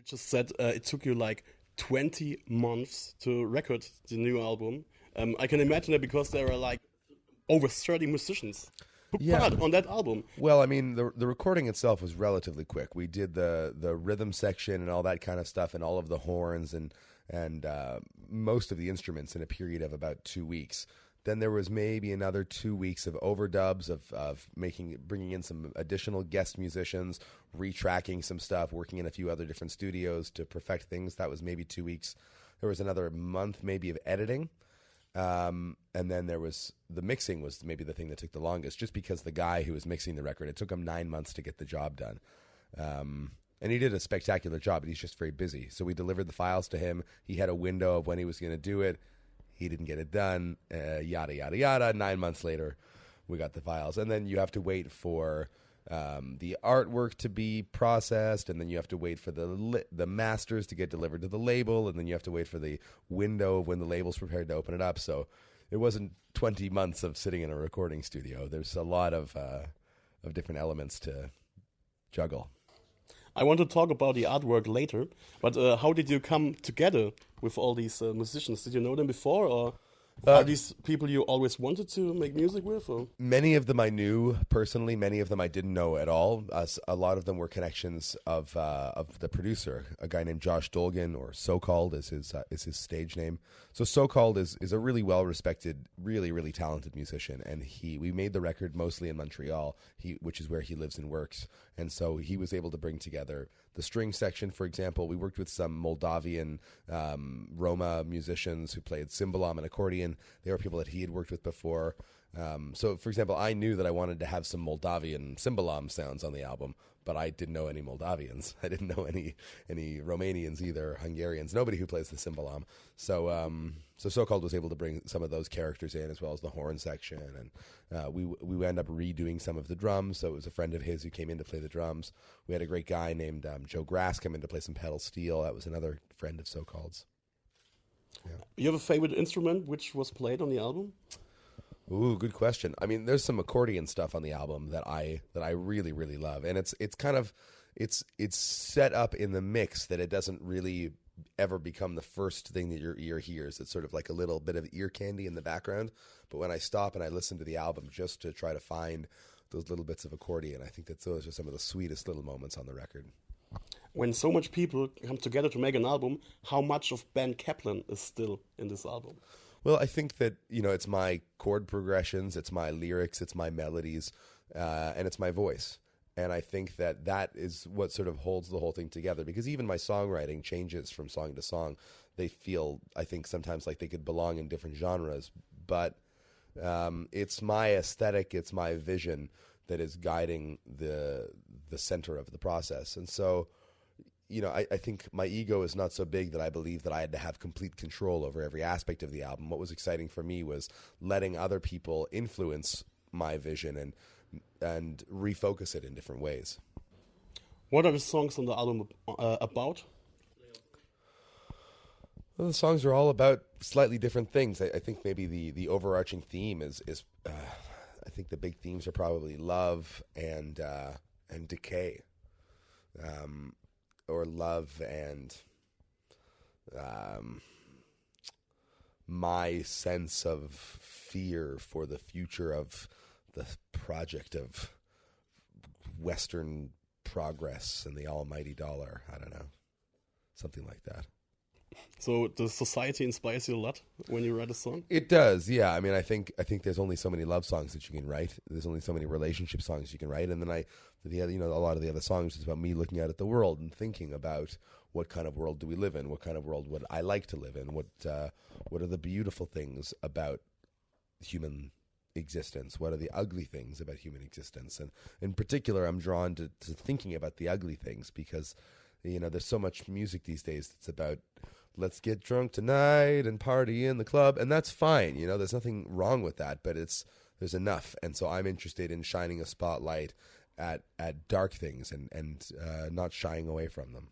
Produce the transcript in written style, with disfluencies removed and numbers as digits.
You just said it took you like 20 months to record the new album. I can imagine that because there are like over 30 musicians who part on that album. Well, I mean, the recording itself was relatively quick. We did the rhythm section and all that kind of stuff, and all of the horns and most of the instruments in a period of about 2 weeks. Then there was maybe another 2 weeks of overdubs of bringing in some additional guest musicians, retracking some stuff, working in a few other different studios to perfect things. That was maybe 2 weeks. There was another month maybe of editing. And then there was the mixing was maybe the thing that took the longest, just because the guy who was mixing the record, it took him 9 months to get the job done. And he did a spectacular job, but he's just very busy. So we delivered the files to him. He had a window of when he was going to do it. He didn't get it done, yada, yada, yada. 9 months later, we got the files. And then you have to wait for the artwork to be processed, and then you have to wait for the masters to get delivered to the label, and then you have to wait for the window of when the label's prepared to open it up. So it wasn't 20 months of sitting in a recording studio. There's a lot of different elements to juggle. I want to talk about the artwork later, but how did you come together with all these musicians? Did you know them before, or are these people you always wanted to make music with? Or? Many of them I knew personally. Many of them I didn't know at all. A lot of them were connections of the producer, a guy named Josh Dolgan, or So-Called is his stage name. So So-Called is a really well-respected, really, really talented musician, and we made the record mostly in Montreal, which is where he lives and works. And so he was able to bring together the string section, for example. We worked with some Moldavian Roma musicians who played cymbalom and accordion. They were people that he had worked with before. So, for example, I knew that I wanted to have some Moldavian cymbalom sounds on the album, but I didn't know any Moldavians. I didn't know any Romanians either, Hungarians, nobody who plays the cymbalom. So So-Called was able to bring some of those characters in, as well as the horn section, and we wound up redoing some of the drums. So it was a friend of his who came in to play the drums. We had a great guy named Joe Grass come in to play some pedal steel. That was another friend of So-Called's. Yeah. You have a favorite instrument which was played on the album? Ooh, good question. I mean, there's some accordion stuff on the album that I really, really love, and it's kind of it's set up in the mix that it doesn't really ever become the first thing that your ear hears. It's sort of like a little bit of ear candy in the background. But when I stop and I listen to the album just to try to find those little bits of accordion, I think that those are some of the sweetest little moments on the record. When so much people come together to make an album, how much of Ben Caplan is still in this album? Well, I think that, it's my chord progressions, it's my lyrics, it's my melodies, and it's my voice. And I think that is what sort of holds the whole thing together, because even my songwriting changes from song to song. They feel, I think, sometimes like they could belong in different genres, but it's my aesthetic, it's my vision that is guiding the center of the process. And so, I think my ego is not so big that I believe that I had to have complete control over every aspect of the album. What was exciting for me was letting other people influence my vision and refocus it in different ways. What are the songs on the album about? Well, the songs are all about slightly different things. I think maybe the overarching theme is I think the big themes are probably love and decay, or love and my sense of fear for the future of the project of Western progress and the almighty dollar. I don't know, something like that. So the society inspires you a lot when you write a song? It does, yeah. I mean, I think there's only so many love songs that you can write. There's only so many relationship songs you can write, and then a lot of the other songs is about me looking out at the world and thinking about what kind of world do we live in? What kind of world would I like to live in? What are the beautiful things about human existence? What are the ugly things about human existence? And in particular, I'm drawn to thinking about the ugly things because, there's so much music these days that's about let's get drunk tonight and party in the club, and that's fine. There's nothing wrong with that, but there's enough. And so I'm interested in shining a spotlight at dark things and not shying away from them.